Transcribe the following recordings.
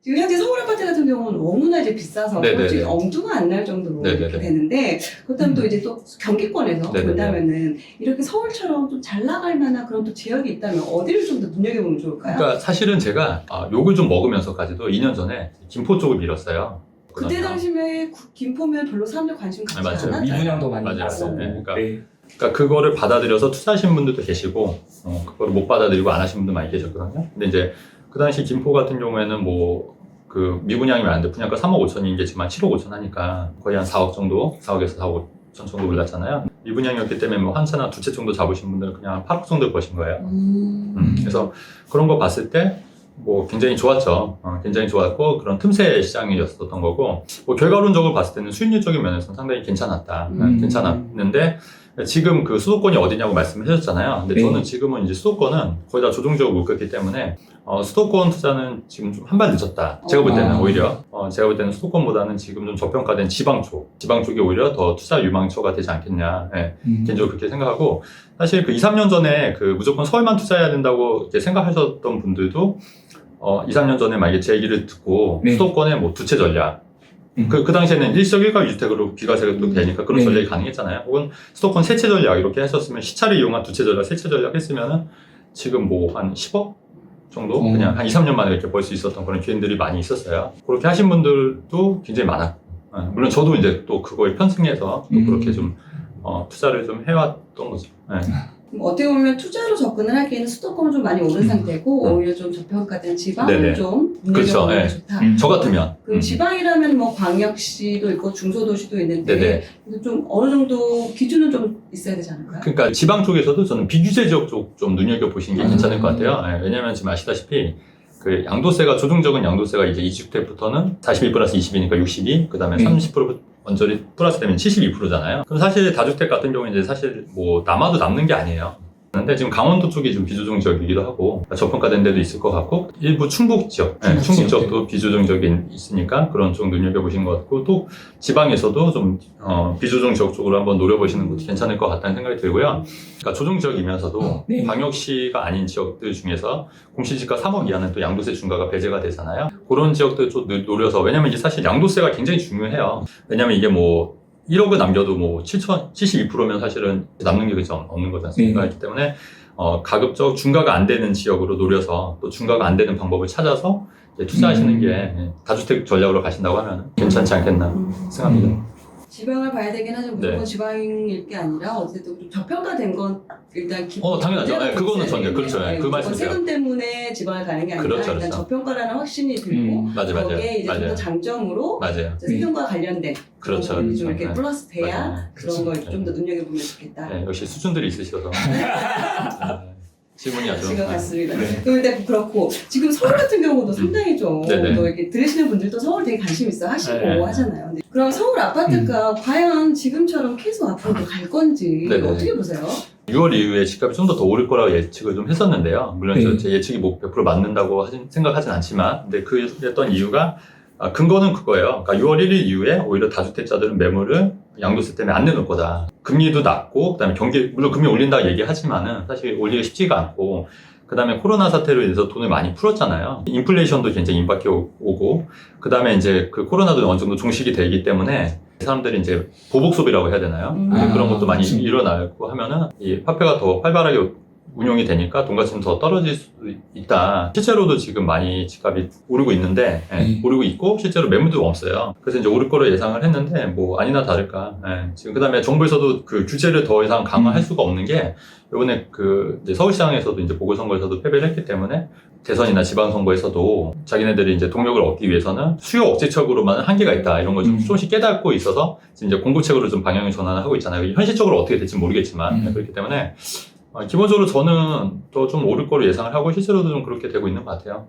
지금 현재 서울 아파트 같은 경우는 너무나 이제 비싸서 네네네. 솔직히 엄두가 안 날 정도로 네네네. 이렇게 되는데 그렇다면 또 이제 또 경기권에서 네네네. 본다면은 이렇게 서울처럼 좀 잘 나갈 만한 그런 또 지역이 있다면 어디를 좀 더 눈여겨보면 좋을까요? 그러니까 사실은 제가 욕을 좀 먹으면서까지도 2년 전에 김포 쪽을 밀었어요. 그때 당시에 김포면 별로 사람들 관심 갖지 맞아요. 않았잖아요. 미분양도 많이 맞아요. 났었고. 네, 그러니까 네. 그러니까 그거를 받아들여서 투자하신 분들도 계시고, 그거를 못 받아들이고 안 하신 분도 많이 계셨거든요. 근데 이제 그 당시 김포 같은 경우에는 뭐 그 미분양이면 안 돼. 분양가 3억 5천인 게 지금 한 7억 5천 하니까 거의 한 4억 정도, 4억에서 4억 5천 정도 올랐잖아요. 미분양이었기 때문에 뭐 한 채나 두 채 정도 잡으신 분들은 그냥 한 8억 정도 버신 거예요. 그래서 그런 거 봤을 때 뭐 굉장히 좋았죠. 굉장히 좋았고 그런 틈새 시장이었었던 거고 뭐 결과론적으로 봤을 때는 수익률적인 면에서는 상당히 괜찮았다. 괜찮았는데 지금 그 수도권이 어디냐고 말씀을 해줬잖아요. 근데 네. 저는 지금은 이제 수도권은 거의 다 조정적으로 묶였기 때문에 수도권 투자는 지금 좀 한 발 늦었다. 제가 볼 때는 오히려 제가 볼 때는 수도권보다는 지금 좀 저평가된 지방 쪽이 오히려 더 투자 유망처가 되지 않겠냐. 네, 개인적으로 그렇게 생각하고 사실 그 2, 3년 전에 그 무조건 서울만 투자해야 된다고 이렇게 생각하셨던 분들도 2, 3년 전에 만약에 제 얘기를 듣고 네. 수도권의 뭐 두채 전략 그 당시에는 일시적 일가주택으로 비과세도 되니까 그런 네. 전략이 가능했잖아요. 혹은 수도권 세채 전략 이렇게 했었으면 시차를 이용한 두채 전략, 세채 전략 했으면은 지금 뭐 한 10억 정도 그냥 한 2, 3년 만에 이렇게 벌 수 있었던 그런 기회들이 많이 있었어요. 그렇게 하신 분들도 굉장히 많았고 물론 저도 이제 또 그거에 편승해서 또 그렇게 좀 투자를 좀 해왔던 거죠. 네. 어떻게 보면 투자로 접근을 하기에는 수도권은 좀 많이 오른 상태고 오히려 좀 저평가된 지방은 네네. 좀 그렇죠. 눈여겨보면 네. 좋다. 저 같으면 그럼 지방이라면 뭐 광역시도 있고 중소도시도 있는데 네네. 그래서 좀 어느 정도 기준은 좀 있어야 되지 않을까요? 그러니까 지방 쪽에서도 저는 비규제 지역 쪽 좀 눈여겨보시는 게 괜찮을 것 같아요. 네, 왜냐면 지금 아시다시피 그 양도세가 조정적인 양도세가 이제 2주택부터는 42 플러스 20이니까 62, 그 다음에 30% 언저리 플러스 되면 72%잖아요. 그럼 사실 다주택 같은 경우는 이제 사실 뭐 남아도 남는 게 아니에요. 근데 지금 강원도 쪽이 좀 비조정 지역이기도 하고 저평가된 데도 있을 것 같고 일부 충북 지역, 충북 지역도 비조정 지역이 있으니까 그런 쪽 눈여겨보시는 것 같고 또 지방에서도 좀 비조정 지역 쪽으로 한번 노려보시는 것도 괜찮을 것 같다는 생각이 들고요. 그러니까 조정 지역이면서도 네. 광역시가 아닌 지역들 중에서 공시지가 3억 이하는 또 양도세 중과가 배제가 되잖아요. 그런 지역들 좀 노려서 왜냐면 이게 사실 양도세가 굉장히 중요해요. 왜냐면 이게 뭐 1억을 남겨도 뭐 72%면 사실은 남는 게 그렇지 없는 거지 않습니까? 그렇기 때문에 가급적 중과가 안 되는 지역으로 노려서 또 중과가 안 되는 방법을 찾아서 이제 투자하시는 게 다주택 전략으로 가신다고 하면 괜찮지 않겠나 생각합니다. 지방을 봐야 되긴 하지만 무조건 네. 지방일 게 아니라 어쨌든 좀 저평가된 건 일단 당연하죠. 네, 그거는 전혀 그렇죠. 네, 그 말씀이세요. 세금 때문에 지방을 가는 게 아니라 그렇죠, 일단 그렇죠. 저평가라는 확신이 들고 맞아요. 거기에 이제 좀 더 장점으로 맞아요. 이제 세금과 관련된 그렇죠. 그런 좀 이렇게 네. 플러스 돼야 맞아요. 그런 걸 좀 더 눈여겨보면 좋겠다. 네, 역시 수준들이 있으셔서 질문이 아주 지금 같습니다. 네. 그런데 그렇고 지금 서울 같은 경우도 상당히 좀 네네. 또 이렇게 들으시는 분들도 서울 되게 관심 있어 하시고 네. 하잖아요. 근데 그럼 서울 아파트가 과연 지금처럼 계속 앞으로도 갈 건지 네네. 어떻게 보세요? 6월 이후에 집값이 좀 더 오를 거라고 예측을 좀 했었는데요. 물론 네. 제 예측이 뭐 100% 맞는다고 생각하진 않지만, 근데 그랬던 이유가 근거는 그거예요. 그러니까 6월 1일 이후에 오히려 다주택자들은 매물을 양도세 때문에 안 내놓을 거다. 금리도 낮고, 그다음에 물론 금리 올린다고 얘기하지만은 사실 올리기가 쉽지가 않고, 그다음에 코로나 사태로 인해서 돈을 많이 풀었잖아요. 인플레이션도 굉장히 임박해 오고, 그다음에 이제 그 코로나도 어느 정도 종식이 되기 때문에 사람들이 이제 보복 소비라고 해야 되나요? 이제 그런 것도 많이 그렇죠. 일어나고 하면은 이 화폐가 더 활발하게 운용이 되니까 돈 가치는 더 떨어질 수 있다. 실제로도 지금 많이 집값이 오르고 있는데, 오르고 있고, 실제로 매물도 없어요. 그래서 이제 오를 거로 예상을 했는데, 뭐, 아니나 다를까. 지금 그 다음에 정부에서도 그 규제를 더 이상 강화할 수가 없는 게, 이번에 그, 이제 서울시장에서도 이제 보궐선거에서도 패배를 했기 때문에, 대선이나 지방선거에서도 자기네들이 이제 동력을 얻기 위해서는 수요 억제책으로만 한계가 있다. 이런 걸 좀 조금씩 깨닫고 있어서, 지금 이제 공급책으로 좀 방향을 전환을 하고 있잖아요. 현실적으로 어떻게 될지 모르겠지만, 그렇기 때문에, 기본적으로 저는 더 좀 오를 거로 예상을 하고 실제로도 좀 그렇게 되고 있는 것 같아요.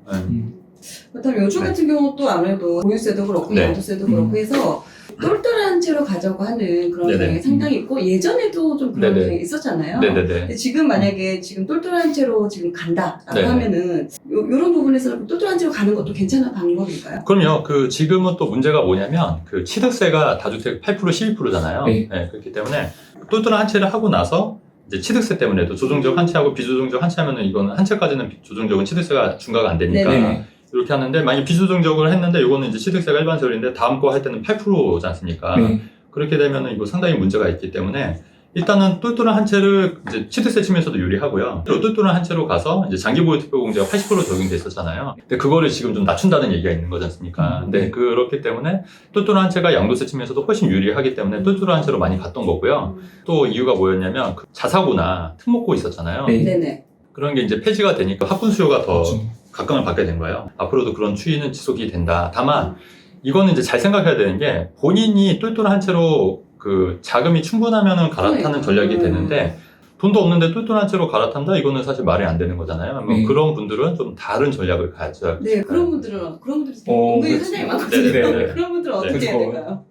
그렇다면 요즘 같은 경우도 아무래도 보유세도 그렇고 네. 양도세도 그렇고 해서 똘똘한 채로 가자고 하는 그런 네네. 경향이 상당히 있고 예전에도 좀 그런 네네. 경향이 있었잖아요. 네네네. 근데 지금 만약에 지금 똘똘한 채로 지금 간다라고 네. 하면은 요런 부분에서 똘똘한 채로 가는 것도 괜찮은 방법일까요? 그럼요. 그 지금은 또 문제가 뭐냐면 그 취득세가 다주택 8% 12%잖아요. 네. 그렇기 때문에 똘똘한 한 채를 하고 나서 이제 취득세 때문에도 조정적 한 채하고 비조정적 한 채 하면은 이거는 한 채까지는 조정적은 취득세가 중과가 안 되니까 네네. 이렇게 하는데 만약 비조정적으로 했는데 이거는 이제 취득세가 일반 세율인데 다음 거 할 때는 8%지 않습니까? 네. 그렇게 되면은 이거 상당히 문제가 있기 때문에 일단은 똘똘한 한 채를 이제 취득세 측면에서도 유리하고요. 똘똘한 한 채로 가서 이제 장기보유 특별공제가 80% 적용돼 있었잖아요. 근데 그거를 지금 좀 낮춘다는 얘기가 있는 거지 않습니까? 근데 그렇기 때문에 똘똘한 한 채가 양도세 측면에서도 훨씬 유리하기 때문에 똘똘한 한 채로 많이 갔던 거고요. 또 이유가 뭐였냐면 그 자사고나 특목고 있었잖아요. 네. 네네. 그런 게 이제 폐지가 되니까 학군 수요가 더 그렇죠. 각광을 받게 된 거예요. 앞으로도 그런 추이는 지속이 된다. 다만 이거는 이제 잘 생각해야 되는 게 본인이 똘똘한 한 채로 그 자금이 충분하면은 갈아타는 전략이 되는데 돈도 없는데 똘똘한 채로 갈아탄다? 이거는 사실 말이 안 되는 거잖아요. 네. 그런 분들은 좀 다른 전략을 가져야 네, 그런 분들이 은근히 그렇지. 상당히 많거든요. 네네네. 그런 분들은 어떻게 그렇죠. 해야 될까요?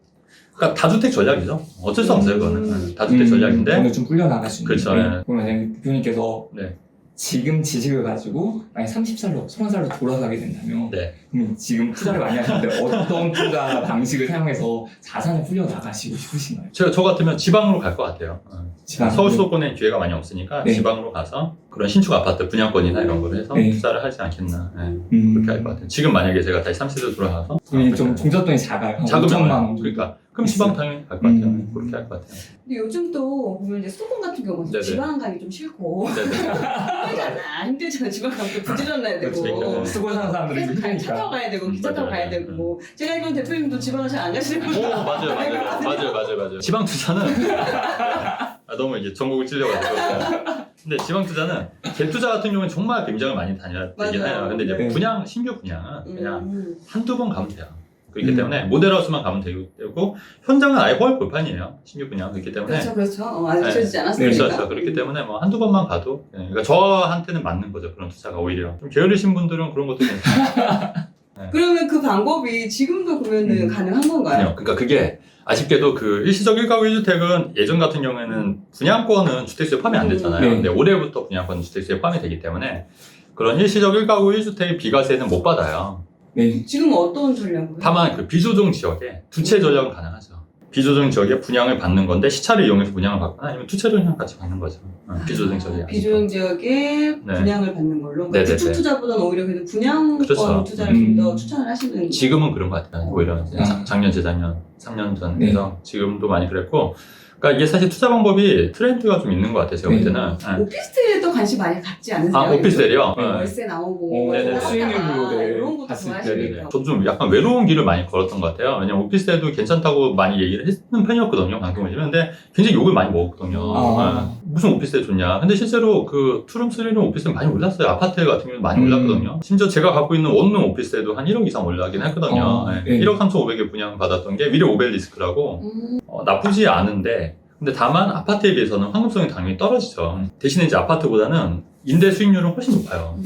그러니까 다주택 전략이죠. 어쩔 수 없어요, 그거는. 다주택 전략인데. 돈을 좀 불려나갈 수 있는. 그렇죠. 네. 그러면 대표님께서 네. 지금 지식을 가지고 만약 30살로, 30살로 돌아가게 된다면 네. 그럼 지금 투자를 많이 하시는데 어떤 투자 방식을 사용해서 자산을 불려나가시고 싶으신가요? 저 같으면 지방으로 갈 것 같아요. 지방 서울 수도권에 기회가 많이 없으니까 네. 지방으로 가서 그런 신축 아파트 분양권이나 이런 거를 해서 네. 투자를 하지 않겠나. 그렇게 할 것 같아요. 지금 만약에 제가 다시 30세로 돌아가서 돈이 좀 종잣돈이 작아요. 한 작으면 5천만 원 정도. 그러니까 그럼 지방 당연히 갈 것 같아요. 그렇게 할 것 같아요. 근데 요즘 또 보면 이제 수도권 같은 경우는 네네. 지방 가기 좀 싫고 네네. 힘들잖아. 지방 가면 또 부지런해야 되고. 그러니까. 쓰고 사는 사람들이 계속 차 타고 힘드니까. 가야 되고 기차 타고 맞아요. 가야 되고 제가 알기로는 대표님도 지방을 잘 안 가시는 오, 분 맞아요. 지방 투자는 너무 이게 전국을 찔려가지고. 근데 지방 투자는 개 투자 같은 경우는 정말 굉장히 많이 다녀야 되긴 맞아요. 해요. 근데 이제 네. 신규 분양은 그냥 음. 한두 번 가면 돼요. 그렇기 때문에 모델하우스만 가면 되고 현장은 아예 헐볼판이에요. 신규 분양 그렇기 때문에 그렇죠. 아직 네. 지어지지 않았으니까. 그렇죠. 그렇기 때문에 뭐 한두 번만 가도 그러니까 저한테는 맞는 거죠. 그런 투자가 오히려 좀 게으르신 분들은 그런 것도 괜찮아요. 그러면 그 방법이 지금도 그러면은 가능한 건가요? 아니요. 그러니까 그게 아쉽게도 그 일시적 1가구 1주택은 예전 같은 경우에는 분양권은 주택수에 포함이 안 됐잖아요. 네. 근데 올해부터 분양권은 주택수에 포함이 되기 때문에 그런 일시적 1가구 1주택의 비과세는 못 받아요. 네. 지금 어떤 전략으로? 다만 그 비조정 지역에 두 채 전략은 가능하죠. 비조정 지역에 분양을 받는 건데 시차를 이용해서 분양을 받거나 아니면 투채를 그냥 같이 받는 거죠. 비조정 지역에. 비조정 지역에 네. 분양을 받는 걸로. 네네네. 구축 투자보다는 오히려 그래도 분양권 그렇죠. 투자를 좀 더 추천을 하시는. 지금은 그런 것 같아요. 오히려 이제 작년, 재작년, 3년 전에서 지금도 많이 그랬고. 그러니까 이게 사실 투자 방법이 트렌드가 좀 있는 것 같아요. 제가 볼 때는. 네. 오피스텔에도 관심 많이 갖지 않으세요? 아, 오피스텔이요? 네. 네. 월세 나오고 네네네. 수익률로 네. 이런 것도 봤을 때, 좋아하시니까. 저도 좀 약간 외로운 길을 많이 걸었던 것 같아요. 왜냐면 오피스텔도 괜찮다고 많이 얘기를 했는 편이었거든요. 방송을 보시면. 근데 굉장히 욕을 많이 먹었거든요. 아. 무슨 오피스텔 좋냐. 근데 실제로 그 투룸, 쓰리룸 오피스텔 많이 올랐어요. 아파트 같은 경우는 많이 올랐거든요. 심지어 제가 갖고 있는 원룸 오피스텔도 한 1억 이상 올라가긴 했거든요. 네. 1억 3,500에 분양 받았던 게 위례 오벨리스크라고 나쁘지 않은데 근데 다만 아파트에 비해서는 황금성이 당연히 떨어지죠. 대신에 이제 아파트보다는 임대 수익률은 훨씬 높아요.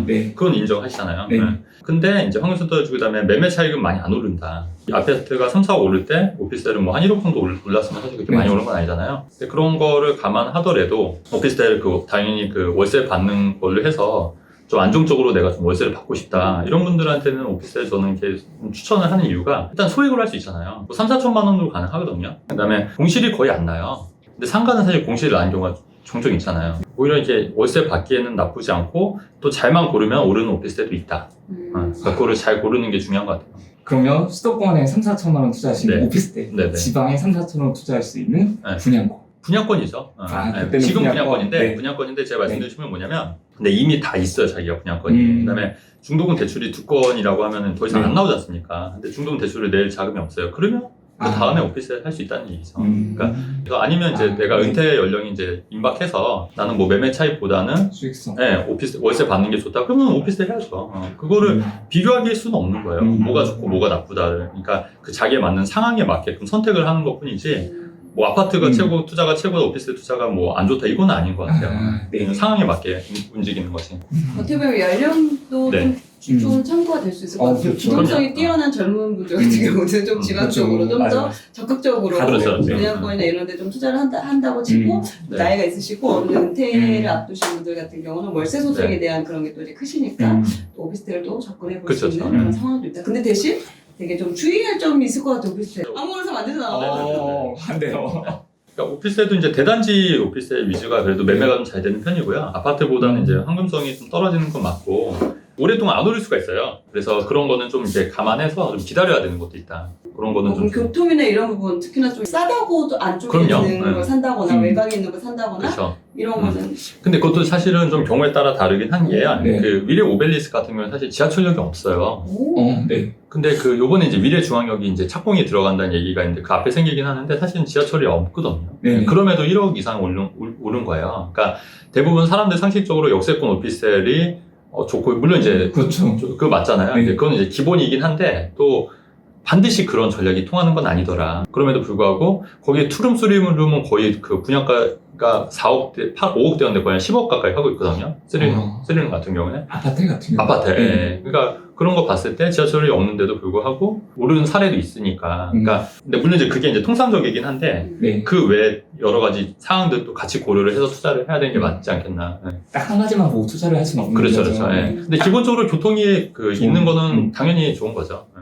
네. 그건 인정하시잖아요. 네. 근데 이제 황금성 떨어지고 그다음에 매매 차익은 많이 안 오른다. 이 아파트가 3, 4억 오를 때 오피스텔은 뭐 한 1억 정도 올랐으면 사실 그렇게 네. 많이 오른 건 아니잖아요. 근데 그런 거를 감안하더라도 오피스텔 당연히 그 월세 받는 걸로 해서 좀 안정적으로 내가 좀 월세를 받고 싶다. 이런 분들한테는 오피스텔 저는 이렇게 추천을 하는 이유가 일단 소액으로 할 수 있잖아요. 뭐 3, 4천만 원으로 가능하거든요. 그 다음에 공실이 거의 안 나요. 근데 상가는 사실 공실이 나는 경우가 종종 있잖아요. 오히려 이렇게 월세 받기에는 나쁘지 않고 또 잘만 고르면 오르는 오피스텔도 있다. 그러니까 그거를 잘 고르는 게 중요한 것 같아요. 그러면 수도권에 3, 4천만 원 투자하시는 네. 오피스텔, 네네. 지방에 3, 4천 원 투자할 수 있는 네. 분양권. 분양권이죠. 그때는 지금 분양권. 분양권인데 네. 분양권인데 제가 말씀드리면 뭐냐면 근데 이미 다 있어요 자기가 분양권이. 그다음에 중도금 대출이 두 건이라고 하면은 더 이상 네. 안 나오지 않습니까? 근데 중도금 대출을 낼 자금이 없어요. 그러면 그 다음에 오피스텔 할 수 있다는 얘기죠. 그러니까 이거 아니면 이제 내가 네. 은퇴 연령이 이제 임박해서 나는 뭐 매매 차익보다는 수익성. 오피스 월세 받는 게 좋다. 그러면 오피스텔 해야죠. 그거를 비교하기 수는 없는 거예요. 뭐가 좋고 뭐가 나쁘다. 그러니까 그 자기에 맞는 상황에 맞게끔 선택을 하는 것뿐이지. 뭐 아파트가 최고 투자가 최고다 오피스텔 투자가 뭐 안 좋다 이건 아닌 것 같아요. 네. 상황에 맞게 움직이는 것이. 어떻게 보면 연령도 네. 좀 참고가 될 수 있을 것 같아요. 그렇죠. 기동성이 뛰어난 젊은 분들 같은 경우는 좀 지방 쪽으로 좀 더 맞아요. 적극적으로 그렇죠. 분양권이나 이런 데 좀 투자를 한다고 치고 네. 나이가 있으시고 어느 은퇴를 앞두신 분들 같은 경우는 월세 소득에 네. 대한 그런 게 또 이제 크시니까 또 오피스텔도 접근해 볼 수 그렇죠. 있는 그런 상황도 있다. 근데 대신 되게 좀 주의할 점이 있을 것 같아요. 오피스텔. 아무거나 사면 안 되잖아. 안 돼요. 그러니까 오피스텔도 이제 대단지 오피스텔 위주가 그래도 매매가 좀 잘 되는 편이고요. 아파트보다는 이제 황금성이 좀 떨어지는 건 맞고 오랫동안 안 오를 수가 있어요. 그래서 그런 거는 좀 이제 감안해서 좀 기다려야 되는 것도 있다. 그런 거는 그럼 좀 교통이나 이런 부분 특히나 좀 싸다고도 안쪽에 그럼요. 있는 네. 걸 산다거나 외곽에 있는 걸 산다거나 그렇죠. 이런 거는 근데 그것도 사실은 좀 경우에 따라 다르긴 한 게요. 네. 그 위례 오벨리스 같은 경우는 사실 지하철역이 없어요. 네. 근데 그 요번에 이제 위례 중앙역이 이제 착공이 들어간다는 얘기가 있는데 그 앞에 생기긴 하는데 사실은 지하철이 없거든요. 네. 그럼에도 1억 이상 오른 거예요. 그러니까 대부분 사람들 상식적으로 역세권 오피스텔이 좋고 물론 이제 그렇죠. 그거 맞잖아요. 네. 근데 그건 이제 기본이긴 한데 또 반드시 그런 전략이 통하는 건 아니더라. 그럼에도 불구하고 거기에 투룸, 쓰리룸은 거의 그 분양가가 4억대, 5억대였는데 거의 한 10억 가까이 하고 있거든요. 쓰리룸 같은 경우는. 아파트 같은 경우. 아파트. 네. 예. 그러니까 그런 거 봤을 때 지하철이 없는데도 불구하고 오르는 사례도 있으니까. 그러니까 근데 물론 이제 그게 이제 통상적이긴 한데 네. 그 외 여러 가지 상황들도 같이 고려를 해서 투자를 해야 되는 게 맞지 않겠나. 예. 딱 한 가지만 보고 투자를 할 수는 없는 그렇죠, 거죠. 그렇죠. 예. 근데 기본적으로 교통이 그 있는 거는 당연히 좋은 거죠. 예.